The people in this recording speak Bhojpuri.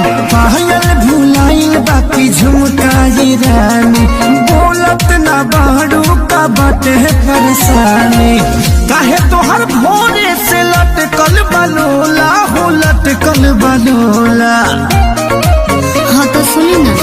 पायल भुलाइल बाकी झुमकाई रानी बोलत ना बाड़ू का बाटे परेशानी काहे तोहर भोरे से लटकल बलोला हो लटकल बलोला। हाँ तो सुनी ना